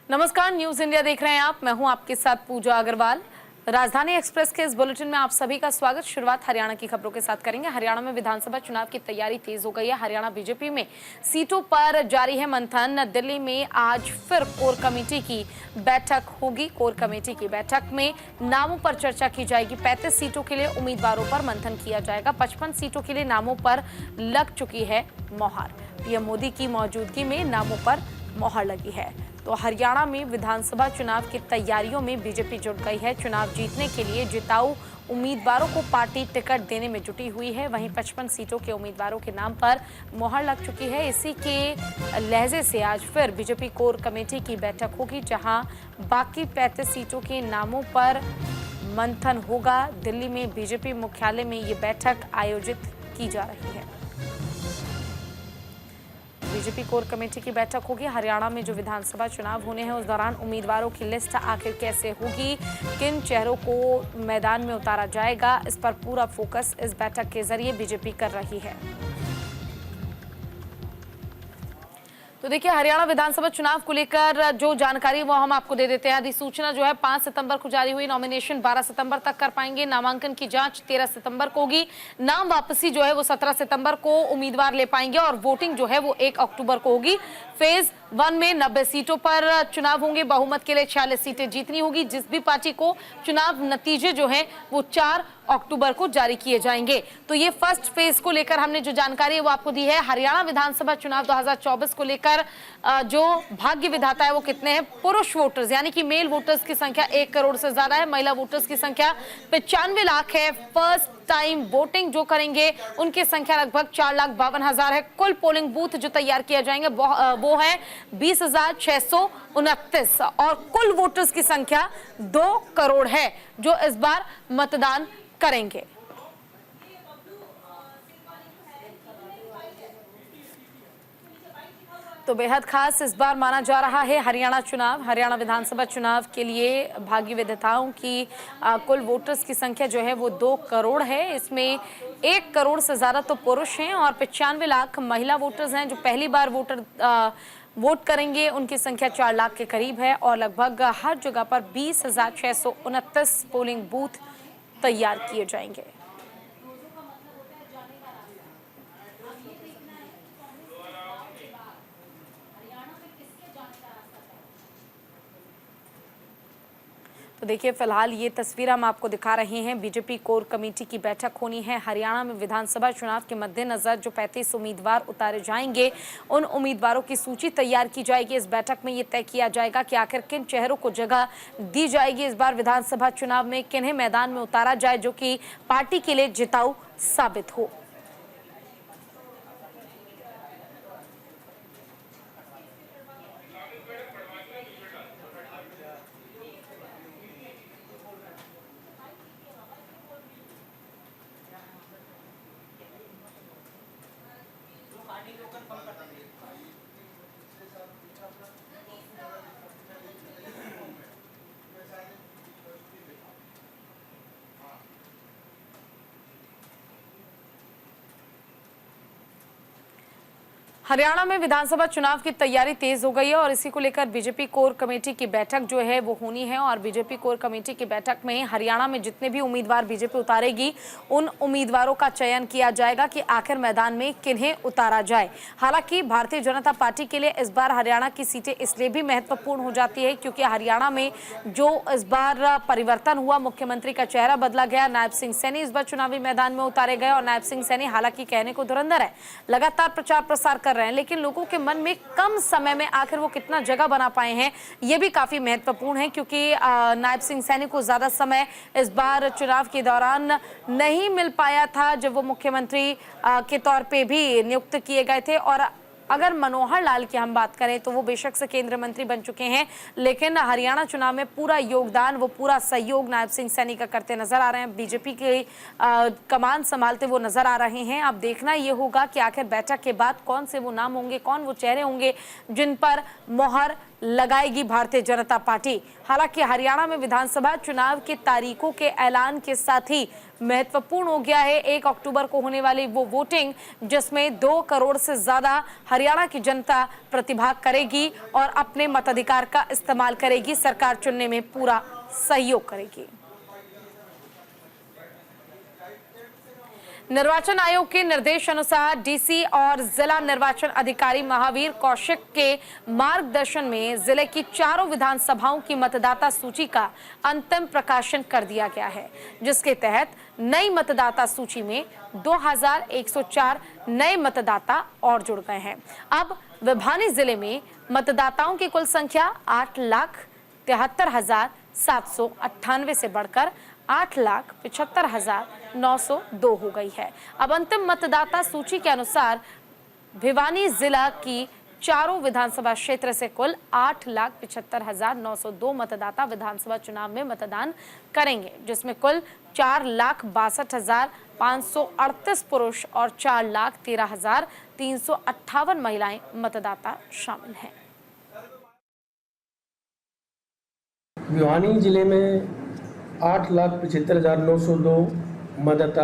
नमस्कार, news India देख रहे हैं आप। मैं हूं आपके साथ पूजा अग्रवाल। राजधानी एक्सप्रेस के इस बुलेटिन में आप सभी का स्वागत। शुरुआत हरियाणा की खबरों के साथ करेंगे। हरियाणा में विधानसभा चुनाव की तैयारी तेज हो गई है। हरियाणा बीजेपी में सीटों पर जारी है मंथन। दिल्ली में आज फिर कोर कमेटी की बैठक होगी। कोर कमेटी की बैठक में नामों पर चर्चा की जाएगी। 35 सीटों के लिए उम्मीदवारों पर मंथन किया जाएगा। 55 सीटों के लिए नामों पर लग चुकी है मोहर। पीएम मोदी की मौजूदगी में नामों पर मोहर लगी है। तो हरियाणा में विधानसभा चुनाव की तैयारियों में बीजेपी जुट गई है। चुनाव जीतने के लिए जिताऊ उम्मीदवारों को पार्टी टिकट देने में जुटी हुई है। वहीं 55 सीटों के उम्मीदवारों के नाम पर मोहर लग चुकी है। इसी के लहजे से आज फिर बीजेपी कोर कमेटी की बैठक होगी, जहां बाकी 35 सीटों के नामों पर मंथन होगा। दिल्ली में बीजेपी मुख्यालय में ये बैठक आयोजित की जा रही है। बीजेपी कोर कमेटी की बैठक होगी। हरियाणा में जो विधानसभा चुनाव होने हैं उस दौरान उम्मीदवारों की लिस्ट आखिर कैसे होगी, किन चेहरों को मैदान में उतारा जाएगा, इस पर पूरा फोकस इस बैठक के जरिए बीजेपी कर रही है। तो देखिए, हरियाणा विधानसभा चुनाव को लेकर जो जानकारी वो हम आपको दे देते हैं। अधिसूचना जो है 5 सितंबर को जारी हुई। नॉमिनेशन 12 सितंबर तक कर पाएंगे। नामांकन की जांच 13 सितंबर को होगी। नाम वापसी जो है वो 17 सितंबर को उम्मीदवार ले पाएंगे और वोटिंग जो है वो 1 अक्टूबर को होगी। फेज 1 में 90 सीटों पर चुनाव होंगे। बहुमत के लिए 46 सीटें जीतनी होगी। जिस भी पार्टी को चुनाव नतीजे जो है वो 4 अक्टूबर को जारी किए जाएंगे। तो ये फर्स्ट फेज को लेकर हमने जो जानकारी है वो आपको दी है। हरियाणा विधानसभा चुनाव 2024 को लेकर जो भाग्य विधाता है वो कितने हैं? पुरुष वोटर्स यानी कि मेल वोटर्स की संख्या 1 करोड़ से ज्यादा है। महिला वोटर्स की संख्या 95 लाख है। फर्स्ट टाइम वोटिंग जो करेंगे उनकी संख्या लगभग 4,52,000 है। कुल पोलिंग बूथ जो तैयार किए जाएंगे वो है 20,629 और कुल वोटर्स की संख्या 2 करोड़ है जो इस बार मतदान करेंगे। तो बेहद खास इस बार माना जा रहा है हरियाणा चुनाव। हरियाणा विधानसभा चुनाव के लिए भाग्य विधाताओं की कुल वोटर्स की संख्या जो है वो 2 करोड़ है। इसमें 1 करोड़ से ज्यादा तो पुरुष हैं और 95 लाख महिला वोटर्स हैं जो पहली बार वोट करेंगे। उनकी संख्या 4 लाख के करीब है और लगभग हर जगह पर 20,629 पोलिंग बूथ तैयार किए जाएंगे। तो देखिए, फिलहाल ये तस्वीर हम आपको दिखा रहे हैं। बीजेपी कोर कमेटी की बैठक होनी है। हरियाणा में विधानसभा चुनाव के मद्देनजर जो 35 उम्मीदवार उतारे जाएंगे उन उम्मीदवारों की सूची तैयार की जाएगी। इस बैठक में ये तय किया जाएगा कि आखिर किन चेहरों को जगह दी जाएगी। इस बार विधानसभा चुनाव में किन्हें मैदान में उतारा जाए जो कि पार्टी के लिए जिताऊ साबित हो। हरियाणा में विधानसभा चुनाव की तैयारी तेज हो गई है और इसी को लेकर बीजेपी कोर कमेटी की बैठक जो है वो होनी है। और बीजेपी कोर कमेटी की बैठक में हरियाणा में जितने भी उम्मीदवार बीजेपी उतारेगी उन उम्मीदवारों का चयन किया जाएगा कि आखिर मैदान में किन्हें उतारा जाए। हालांकि भारतीय जनता पार्टी के लिए इस बार हरियाणा की सीटें इसलिए भी महत्वपूर्ण हो जाती है क्योंकि हरियाणा में जो इस बार परिवर्तन हुआ, मुख्यमंत्री का चेहरा बदला गया। नायब सिंह सैनी इस बार चुनावी मैदान में उतारे गए और नायब सिंह सैनी हालांकि कहने को धुरंधर है, लगातार प्रचार प्रसार कर रहे हैं, लेकिन लोगों के मन में कम समय में आखिर वो कितना जगह बना पाए हैं ये भी काफी महत्वपूर्ण है क्योंकि नायब सिंह सैनी को ज्यादा समय इस बार चुनाव के दौरान नहीं मिल पाया था जब वो मुख्यमंत्री के तौर पे भी नियुक्त किए गए थे। और अगर मनोहर लाल की हम बात करें तो वो बेशक से केंद्रीय मंत्री बन चुके हैं, लेकिन हरियाणा चुनाव में पूरा योगदान, वो पूरा सहयोग नायब सिंह सैनी का करते नजर आ रहे हैं। बीजेपी की कमान संभालते वो नजर आ रहे हैं। अब देखना ये होगा कि आखिर बैठक के बाद कौन से वो नाम होंगे, कौन वो चेहरे होंगे जिन पर मोहर लगाएगी भारतीय जनता पार्टी। हालांकि हरियाणा में विधानसभा चुनाव की तारीखों के ऐलान के साथ ही महत्वपूर्ण हो गया है 1 अक्टूबर को होने वाली वो वोटिंग, जिसमें 2 करोड़ से ज्यादा हरियाणा की जनता प्रतिभाग करेगी और अपने मताधिकार का इस्तेमाल करेगी, सरकार चुनने में पूरा सहयोग करेगी। निर्वाचन आयोग के निर्देश अनुसार डीसी और जिला निर्वाचन अधिकारी महावीर कौशिक के मार्गदर्शन में जिले की चारों विधानसभाओं की मतदाता सूची का अंतिम प्रकाशन कर दिया गया है, जिसके तहत नई मतदाता सूची में 2104 नए मतदाता और जुड़ गए हैं। अब विभानी जिले में मतदाताओं की कुल संख्या 8,73,798 से बढ़कर 8,75,902 हो गई है। अब अंतिम मतदाता सूची के अनुसार भिवानी जिला की चारों विधानसभा क्षेत्र से कुल 8,75,902 मतदाता विधानसभा चुनाव में मतदान करेंगे, जिसमें कुल 4,62,538 पुरुष और 4,13,358 महिलाएं मतदाता शामिल हैं। भिवानी जिले में 8,75,902 मतदाता,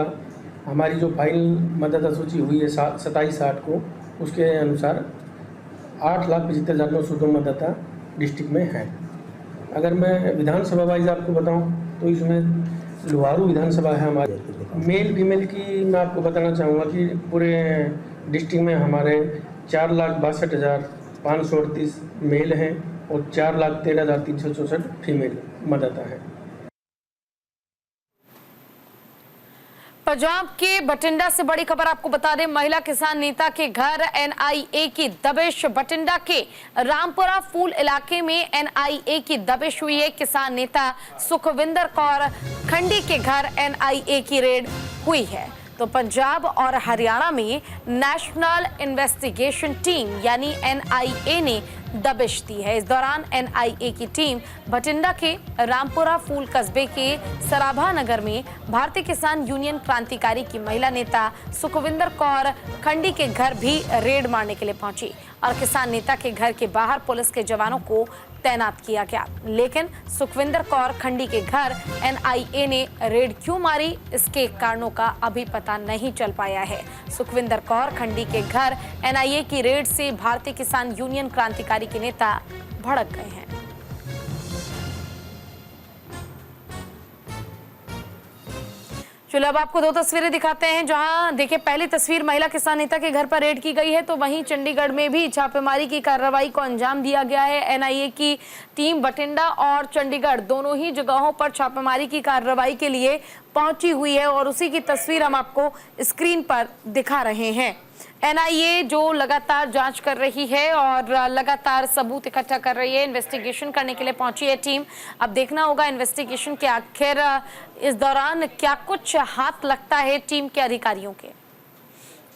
हमारी जो फाइनल मतदाता सूची हुई है 27/8 को, उसके अनुसार 8,75,902 मतदाता डिस्ट्रिक्ट में हैं। अगर मैं विधानसभा वाइज आपको बताऊं तो इसमें लुहारू विधानसभा है हमारे। मेल फीमेल की मैं आपको बताना चाहूँगा कि पूरे डिस्ट्रिक्ट में हमारे 4,62,538 मेल हैं और 4,13,364 फीमेल मतदाता हैं। पंजाब के बठिंडा से बड़ी खबर आपको बता दें, महिला किसान नेता के घर एनआईए की दबिश। बठिंडा के रामपुरा फूल इलाके में एनआईए की दबिश हुई है। किसान नेता सुखविंदर कौर खंडी के घर एनआईए की रेड हुई है। तो पंजाब और हरियाणा में नेशनल इन्वेस्टिगेशन टीम यानी एनआईए ने दबिश दी है। इस दौरान एनआईए की टीम बठिंडा के रामपुरा फूल कस्बे के सराभा नगर में भारतीय किसान यूनियन क्रांतिकारी की महिला नेता सुखविंदर कौर खंडी के घर भी रेड मारने के लिए पहुंची और किसान नेता के घर के बाहर पुलिस के जवानों को तैनात किया गया। लेकिन सुखविंदर कौर खंडी के घर एनआईए ने रेड क्यों मारी, इसके कारणों का अभी पता नहीं चल पाया है। सुखविंदर कौर खंडी के घर एनआईए की रेड से भारतीय किसान यूनियन क्रांतिकारी के नेता भड़क गए हैं। चलो अब आपको 2 तस्वीरें दिखाते हैं, जहां देखिए पहली तस्वीर महिला किसान नेता के घर पर रेड की गई है, तो वहीं चंडीगढ़ में भी छापेमारी की कार्रवाई को अंजाम दिया गया है। एनआईए की टीम बठिंडा और चंडीगढ़ दोनों ही जगहों पर छापेमारी की कार्रवाई के लिए पहुंची हुई है और उसी की तस्वीर हम आपको स्क्रीन पर दिखा रहे हैं। एनआईए जो लगातार जांच कर रही है और लगातार सबूत इकट्ठा कर रही है, इन्वेस्टिगेशन करने के लिए पहुंची है टीम। अब देखना होगा इन्वेस्टिगेशन के आखिर इस दौरान क्या कुछ हाथ लगता है टीम के अधिकारियों के।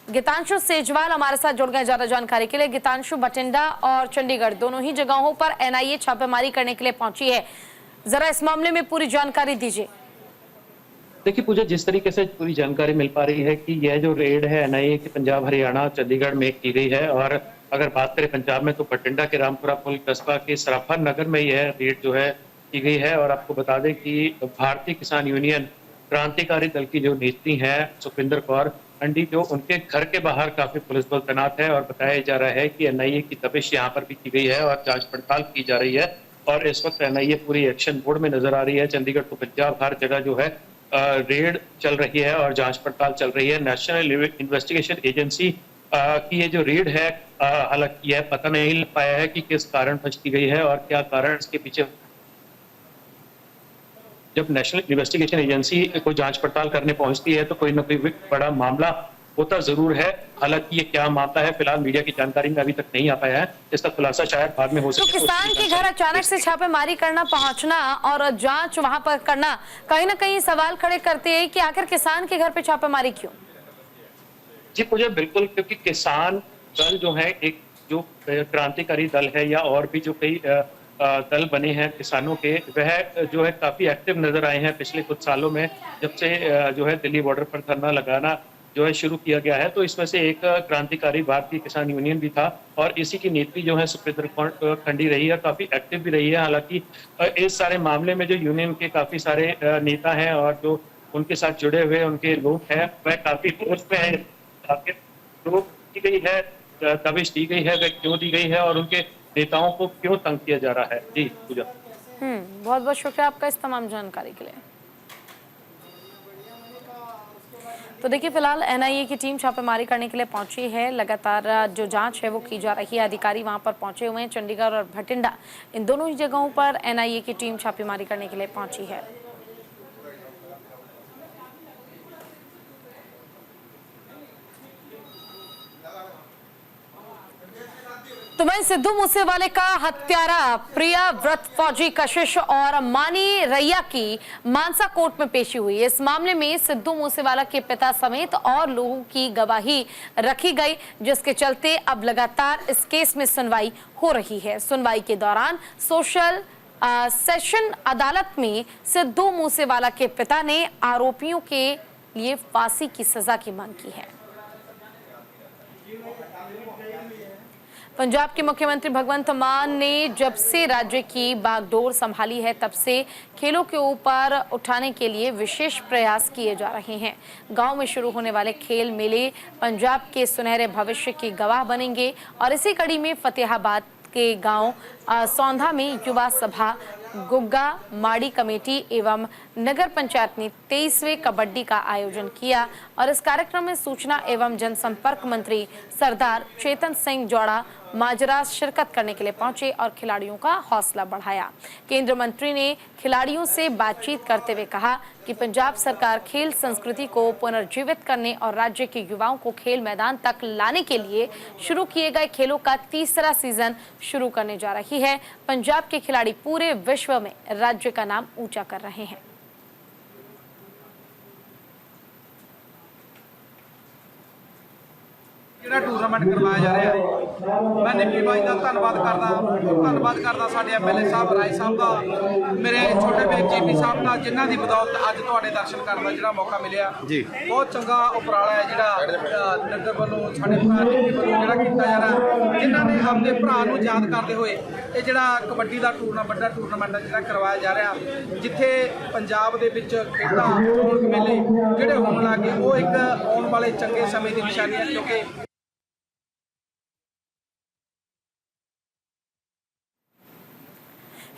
गीतांशु सेजवाल हमारे साथ जुड़ गए ज्यादा जानकारी के लिए। गीतांशु, बठिंडा और चंडीगढ़ दोनों ही जगहों पर एनआईए छापेमारी करने के लिए पहुंची है, जरा इस मामले में पूरी जानकारी दीजिए। देखिए पूजा, जिस तरीके से पूरी जानकारी मिल पा रही है कि यह जो रेड है एनआईए की पंजाब, हरियाणा, चंडीगढ़ में की गई है। और अगर बात करें पंजाब में तो बठिंडा के रामपुरा फूल कस्बा के सराफा नगर में यह रेड जो है की गई है। और आपको बता दें कि भारतीय किसान यूनियन क्रांतिकारी दल की जो नेत्री है सुखविंदर कौर खंडी, जो उनके घर के बाहर काफी पुलिस बल तैनात है और बताया जा रहा है कि एनआईए की दबिश यहाँ पर भी की गई है और जांच पड़ताल की जा रही है। और इस वक्त एनआईए पूरी एक्शन मोड में नजर आ रही है। चंडीगढ़ तो पंजाब हर जगह जो है रेड चल रही है और जांच पड़ताल चल रही है। नेशनल इन्वेस्टिगेशन एजेंसी की ये जो रेड है, हालांकि यह पता नहीं लग पाया है कि किस कारण की गई है और क्या कारण इसके पीछे। जब नेशनल इन्वेस्टिगेशन एजेंसी को जांच पड़ताल करने पहुंचती है तो कोई ना कोई बड़ा मामला होता जरूर है। हालांकि ये क्या मामला है फिलहाल मीडिया की जानकारी में अभी तक नहीं आ पाया है, इसका खुलासा शायद बाद में हो सके। तो किसान के घर अचानक से छापेमारी करना, पहुंचना और जांच वहां पर करना कहीं ना कहीं सवाल खड़े करते हैं कि आखिर किसान के घर पे छापेमारी क्यों? जी पूजा, बिल्कुल, क्योंकि किसान दल जो है एक जो क्रांतिकारी दल है या और भी जो कई दल बने हैं किसानों के, वह जो है काफी एक्टिव नजर आए हैं पिछले कुछ सालों में। जब से जो है दिल्ली बॉर्डर पर धरना लगाना जो है शुरू किया गया है। तो इसमें से एक क्रांतिकारी भारतीय किसान यूनियन भी था और इसी की नेत्री जो है सुप्रीत खंडी रही है, काफी एक्टिव भी रही है। हालांकि इस सारे मामले में जो यूनियन के काफी सारे नेता हैं और जो उनके साथ जुड़े हुए उनके लोग हैं वह काफी फोर्स में है। जो की गई है, दबिश दी गई है, वह क्यों दी गई है और उनके नेताओं को क्यों तंग किया जा रहा है। जी पूजा। बहुत बहुत शुक्रिया आपका इस तमाम जानकारी के लिए। तो देखिए, फिलहाल एनआईए की टीम छापेमारी करने के लिए पहुंची है। लगातार जो जांच है वो की जा रही है। अधिकारी वहां पर पहुंचे हुए हैं। चंडीगढ़ और भटिंडा, इन दोनों ही जगहों पर एनआईए की टीम छापेमारी करने के लिए पहुंची है। तो वहीं सिद्धू मूसेवाले का हत्यारा प्रिया व्रत फौजी कशिश और मानी रैया की मानसा कोर्ट में पेशी हुई। इस मामले में सिद्धू मूसेवाला के पिता समेत और लोगों की गवाही रखी गई, जिसके चलते अब लगातार इस केस में सुनवाई हो रही है। सुनवाई के दौरान सेशन अदालत में सिद्धू मूसेवाला के पिता ने आरोपियों के लिए फांसी की सजा की मांग की है। पंजाब के मुख्यमंत्री भगवंत मान ने जब से राज्य की बागडोर संभाली है तब से खेलों के ऊपर उठाने के लिए विशेष प्रयास किए जा रहे हैं। गांव में शुरू होने वाले खेल मेले पंजाब के सुनहरे भविष्य के गवाह बनेंगे और इसी कड़ी में फतेहाबाद के गांव सौंधा में युवा सभा, गुग्गा माड़ी कमेटी एवं नगर पंचायत ने 23वें कबड्डी का आयोजन किया और इस कार्यक्रम में सूचना एवं जनसंपर्क मंत्री सरदार चेतन सिंह जौड़ा माजरा शिरकत करने के लिए पहुंचे और खिलाड़ियों का हौसला बढ़ाया। केंद्रीय मंत्री ने खिलाड़ियों से बातचीत करते हुए कहा कि पंजाब सरकार खेल संस्कृति को पुनर्जीवित करने और राज्य के युवाओं को खेल मैदान तक लाने के लिए शुरू किए गए खेलों का तीसरा सीजन शुरू करने जा रही है। पंजाब के खिलाड़ी पूरे विश्व में राज्य का नाम ऊंचा कर रहे हैं। ਜਿਹੜਾ ਟੂਰਨਾਮੈਂਟ ਕਰਵਾਇਆ ਜਾ ਰਿਹਾ ਹੈ, ਮੈਂ ਨਿੱਕੀ ਬਾਈ ਦਾ ਧੰਨਵਾਦ ਕਰਦਾ ਸਾਡੇ ਐਮਐਲਏ ਸਾਹਿਬ ਰਾਏ ਸਾਹਿਬ ਦਾ, ਮੇਰੇ ਛੋਟੇ ਵੀਰ ਜੀਪੀ ਸਾਹਿਬ ਦਾ, ਜਿਨ੍ਹਾਂ ਦੀ ਬਦੌਲਤ ਅੱਜ ਤੁਹਾਡੇ ਦਰਸ਼ਨ ਕਰਨ ਦਾ ਜਿਹੜਾ ਮੌਕਾ ਮਿਲਿਆ ਜੀ। ਬਹੁਤ ਚੰਗਾ ਉਪਰਾਲਾ ਹੈ ਜਿਹੜਾ ਨਗਰ ਵੱਲੋਂ ਸਾਡੇ ਭਰਾ ਨਿੱਕੀ ਵੱਲੋਂ ਜਿਹੜਾ ਕੀਤਾ ਜਾ ਰਿਹਾ, ਜਿਨ੍ਹਾਂ ਨੇ ਆਪਣੇ ਭਰਾ ਨੂੰ ਯਾਦ ਕਰਦੇ ਹੋਏ ਇਹ ਜਿਹੜਾ ਕਬੱਡੀ ਦਾ ਵੱਡਾ ਟੂਰਨਾਮੈਂਟ ਜਿਹੜਾ ਕਰਵਾਇਆ ਜਾ ਰਿਹਾ, ਜਿੱਥੇ ਪੰਜਾਬ ਦੇ ਵਿੱਚ ਖੇਡਾਂ ਰੌਣਕ ਮੇਲੇ ਜਿਹੜੇ ਹੋਣ ਲੱਗੇ ਉਹ ਇੱਕ ਆਉਣ ਵਾਲੇ ਚੰਗੇ ਸਮੇਂ ਦੀ ਨਿਸ਼ਾਨੀ ਹੈ। ਕਿਉਂਕਿ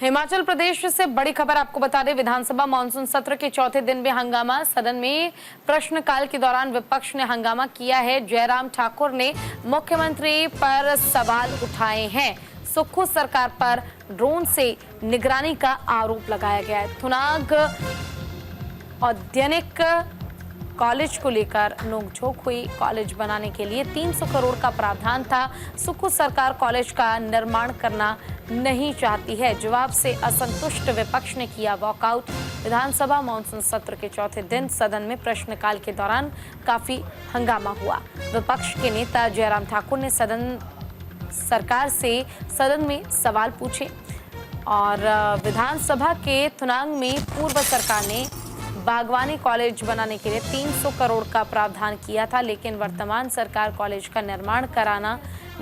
हिमाचल प्रदेश से बड़ी खबर आपको बता दें, विधानसभा मानसून सत्र के चौथे दिन में हंगामा। सदन में प्रश्नकाल के दौरान विपक्ष ने हंगामा किया है। जयराम ठाकुर ने मुख्यमंत्री पर सवाल उठाए हैं। सुक्खू सरकार पर ड्रोन से निगरानी का आरोप लगाया गया है। थुनाग औद्यानिक कॉलेज को लेकर नोकझोंक हुई। कॉलेज बनाने के लिए 300 करोड़ का प्रावधान था। सुक्खू सरकार कॉलेज का निर्माण करना नहीं चाहती है। जवाब से असंतुष्ट विपक्ष ने किया वॉकआउट। विधानसभा मानसून सत्र के चौथे दिन सदन में प्रश्नकाल के दौरान काफी हंगामा हुआ। विपक्ष के नेता जयराम ठाकुर ने सरकार से सदन में सवाल पूछे और विधानसभा के थुनांग में पूर्व सरकार ने बागवानी कॉलेज बनाने के लिए 300 करोड़ का प्रावधान किया था, लेकिन वर्तमान सरकार कॉलेज का निर्माण कराना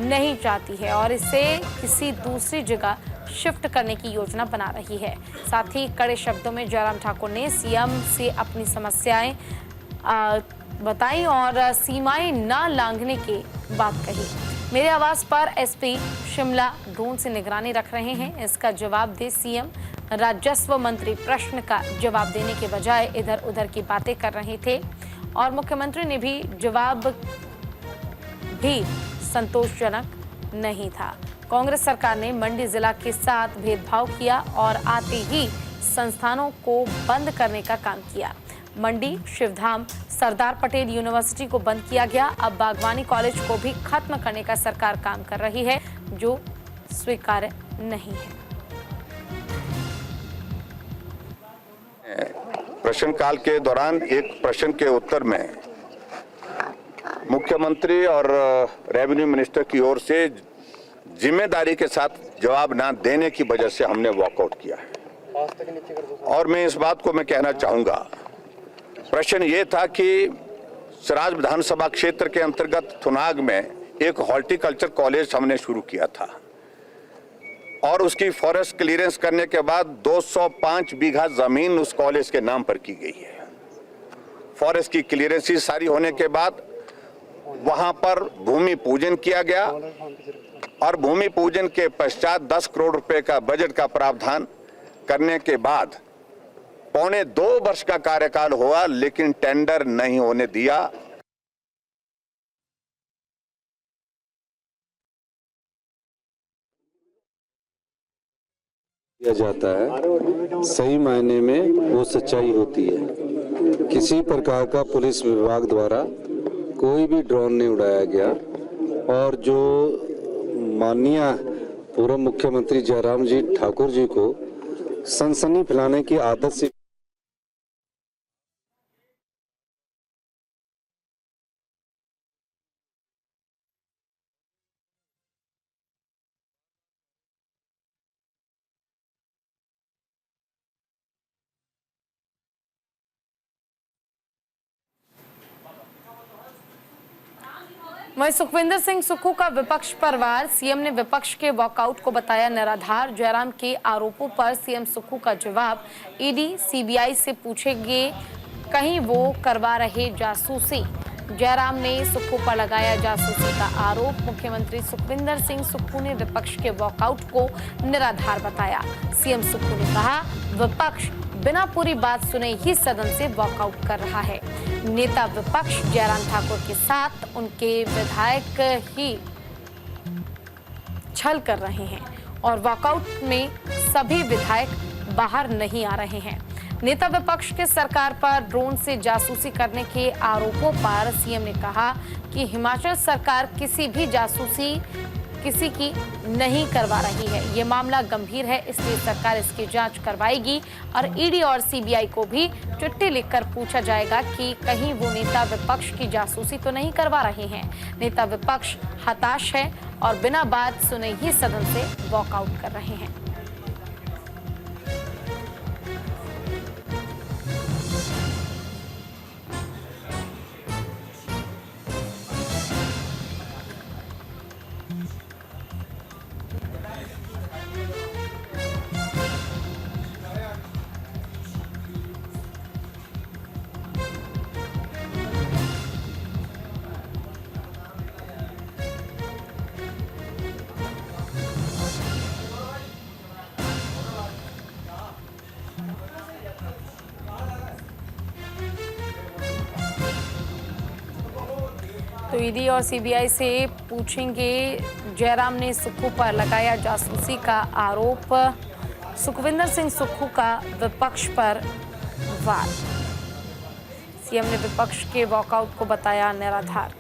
नहीं चाहती है और इसे किसी दूसरी जगह शिफ्ट करने की योजना बना रही है। साथ ही कड़े शब्दों में जयराम ठाकुर ने सीएम से अपनी समस्याएं बताई और सीमाएं न लांघने की बात कही। मेरे आवास पर एसपी शिमला ड्रोन से निगरानी रख रहे हैं, इसका जवाब दे सीएम। राजस्व मंत्री प्रश्न का जवाब देने के बजाय इधर उधर की बातें कर रहे थे और मुख्यमंत्री ने भी जवाब भी संतोषजनक नहीं था। कांग्रेस सरकार ने मंडी जिला के साथ भेदभाव किया और आते ही संस्थानों को बंद करने का काम किया। मंडी, शिवधाम, सरदार पटेल यूनिवर्सिटी को बंद किया गया। अब बागवानी कॉलेज को भी खत्म करने का सरकार काम कर रही है, जो स्वीकार्य नहीं है। प्रश्नकाल के दौरान एक प्रश्न के उत्तर में मुख्यमंत्री और रेवेन्यू मिनिस्टर की ओर से जिम्मेदारी के साथ जवाब ना देने की वजह से हमने वॉकआउट किया है। और मैं इस बात को कहना चाहूंगा, प्रश्न ये था कि सराज विधानसभा क्षेत्र के अंतर्गत थुनाग में एक हॉर्टिकल्चर कॉलेज हमने शुरू किया था और उसकी फॉरेस्ट क्लियरेंस करने के बाद 205 बीघा जमीन उस कॉलेज के नाम पर की गई है। फॉरेस्ट की क्लियरेंस सारी होने के बाद वहां पर भूमि पूजन किया गया और भूमि पूजन के पश्चात 10 करोड़ रुपए का बजट का प्रावधान करने के बाद 1.25 वर्ष का कार्यकाल हुआ, लेकिन टेंडर नहीं होने दिया। किया जाता है, सही मायने में वो सच्चाई होती है। किसी प्रकार का पुलिस विभाग द्वारा कोई भी ड्रोन नहीं उड़ाया गया और जो माननीय पूर्व मुख्यमंत्री जयराम जी ठाकुर जी को सनसनी फैलाने की आदत से वहीं सुखविंदर सिंह सुक्खू का विपक्ष पर वार। सीएम ने विपक्ष के वॉकआउट को बताया निराधार। जयराम के आरोपों पर सीएम सुक्खू का जवाब, ईडी सीबीआई से पूछेंगे कहीं वो करवा रहे जासूसी। जयराम ने सुक्खू पर लगाया जासूसी का आरोप। मुख्यमंत्री सुखविंदर सिंह सुक्खू ने विपक्ष के वॉकआउट को निराधार बताया। सीएम सुक्खू ने कहा, विपक्ष बिना पूरी बात सुने ही सदन से वॉकआउट कर रहा है। नेता विपक्ष जयराम ठाकुर के साथ उनके विधायक ही छल कर रहे हैं और वॉकआउट में सभी विधायक बाहर नहीं आ रहे हैं। नेता विपक्ष के सरकार पर ड्रोन से जासूसी करने के आरोपों पर सीएम ने कहा कि हिमाचल सरकार किसी भी जासूसी किसी की नहीं करवा रही है। ये मामला गंभीर है, इसलिए सरकार इसकी जांच करवाएगी और ईडी और सीबीआई को भी चिट्ठी लिखकर पूछा जाएगा कि कहीं वो नेता विपक्ष की जासूसी तो नहीं करवा रहे हैं। नेता विपक्ष हताश है और बिना बात सुने ही सदन से वॉकआउट कर रहे हैं। तो ईडी और सीबीआई से पूछेंगे। जयराम ने सुक्खू पर लगाया जासूसी का आरोप। सुखविंदर सिंह सुक्खू का विपक्ष पर वार। सीएम ने विपक्ष के वॉकआउट को बताया निराधार।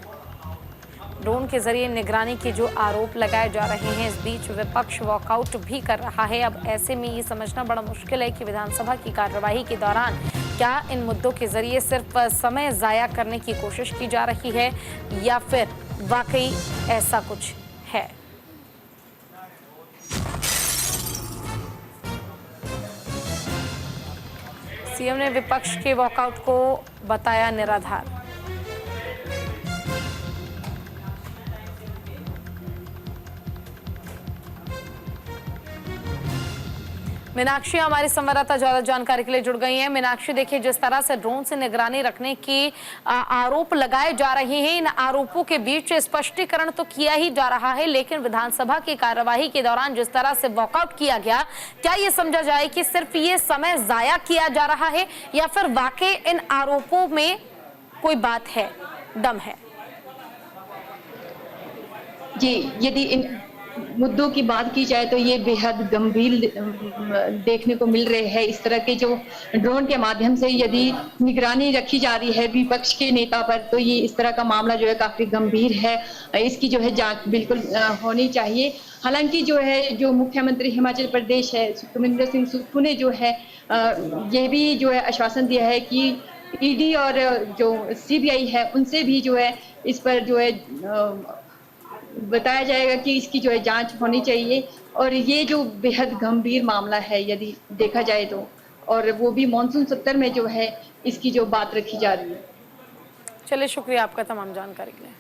ड्रोन के जरिए निगरानी के जो आरोप लगाए जा रहे हैं, इस बीच विपक्ष वॉकआउट भी कर रहा है। अब ऐसे में ये समझना बड़ा मुश्किल है कि विधानसभा की कार्यवाही के दौरान क्या इन मुद्दों के जरिए सिर्फ समय जाया करने की कोशिश की जा रही है या फिर वाकई ऐसा कुछ है। सीएम ने विपक्ष के वॉकआउट को बताया निराधार। मीनाक्षी हमारी संवाददाता ज्यादा जानकारी के लिए जुड़ गई हैं। मीनाक्षी, देखिए जिस तरह से ड्रोन से निगरानी रखने की आरोप लगाए जा रहे हैं, इन आरोपों के बीच स्पष्टीकरण तो किया ही जा रहा है, लेकिन विधानसभा की कार्यवाही के दौरान जिस तरह से वॉकआउट किया गया, क्या ये समझा जाए कि सिर्फ ये समय जाया किया जा रहा है या फिर वाकई इन आरोपों में कोई बात है, दम है? जी, यदि इन मुद्दों की बात की जाए तो ये बेहद गंभीर देखने को मिल रहे हैं। इस तरह के जो ड्रोन के माध्यम से यदि निगरानी रखी जा रही है विपक्ष के नेता पर, तो ये इस तरह का मामला जो है काफी गंभीर है। इसकी जो है जांच बिल्कुल होनी चाहिए। हालांकि जो है जो मुख्यमंत्री हिमाचल प्रदेश है सुखविंदर सिंह सुक्खू ने जो है ये भी जो है आश्वासन दिया है कि ईडी और जो सीबीआई है उनसे भी जो है इस पर जो है बताया जाएगा कि इसकी जो है जांच होनी चाहिए। और ये जो बेहद गंभीर मामला है यदि देखा जाए तो, और वो भी मानसून सत्र में जो है इसकी जो बात रखी जा रही है। चलिए, शुक्रिया आपका तमाम जानकारी के लिए।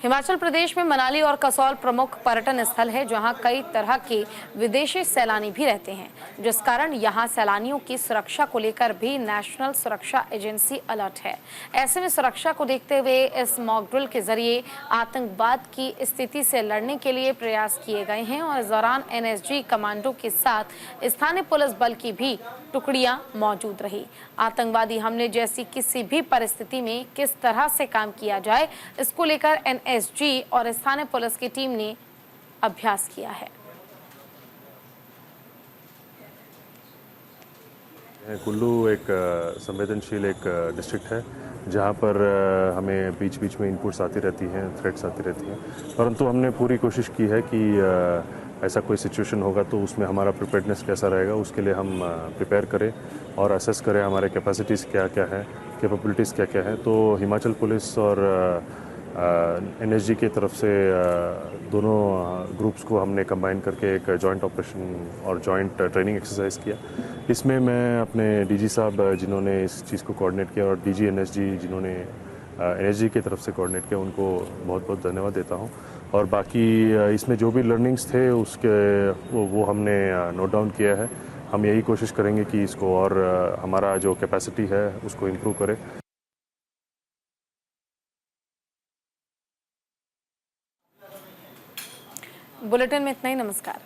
हिमाचल प्रदेश में मनाली और कसौल प्रमुख पर्यटन स्थल है, जहां कई तरह के विदेशी सैलानी भी रहते हैं, जिस कारण यहां सैलानियों की सुरक्षा को लेकर भी नेशनल सुरक्षा एजेंसी अलर्ट है। ऐसे में सुरक्षा को देखते हुए इस मॉक ड्रिल के जरिए आतंकवाद की स्थिति से लड़ने के लिए प्रयास किए गए हैं और इस दौरान एनएसजी कमांडो के साथ स्थानीय पुलिस बल की भी टुकड़ियां मौजूद रही। आतंकवादी हमले जैसी किसी भी परिस्थिति में किस तरह से काम किया जाए, इसको लेकर एनएसजी और स्थानीय पुलिस की टीम ने अभ्यास किया है। कुल्लू एक संवेदनशील एक डिस्ट्रिक्ट है जहाँ पर हमें बीच बीच में इनपुट्स आती रहती हैं, थ्रेट्स आती रहती हैं, परंतु हमने पूरी कोशिश की है कि ऐसा कोई सिचुएशन होगा तो उसमें हमारा प्रिपेयर्डनेस कैसा रहेगा, उसके लिए हम प्रिपेयर करें और असेस करें हमारे कैपेसिटीज़ क्या क्या है, कैपेबिलिटीज़ क्या क्या है। तो हिमाचल पुलिस और एनएसजी की तरफ से दोनों ग्रुप्स को हमने कंबाइन करके एक जॉइंट ऑपरेशन और जॉइंट ट्रेनिंग एक्सरसाइज किया। इसमें मैं अपने डीजी साहब जिन्होंने इस चीज़ को कोऑर्डिनेट किया और डीजी एनएसजी जिन्होंने एनएसजी की तरफ से कोऑर्डिनेट किया, उनको बहुत बहुत धन्यवाद देता हूँ। और बाकी इसमें जो भी लर्निंग्स थे उसके वो हमने नोट डाउन किया है। हम यही कोशिश करेंगे कि इसको और हमारा जो कैपेसिटी है उसको इम्प्रूव करें। बुलेटिन में इतना ही। नमस्कार।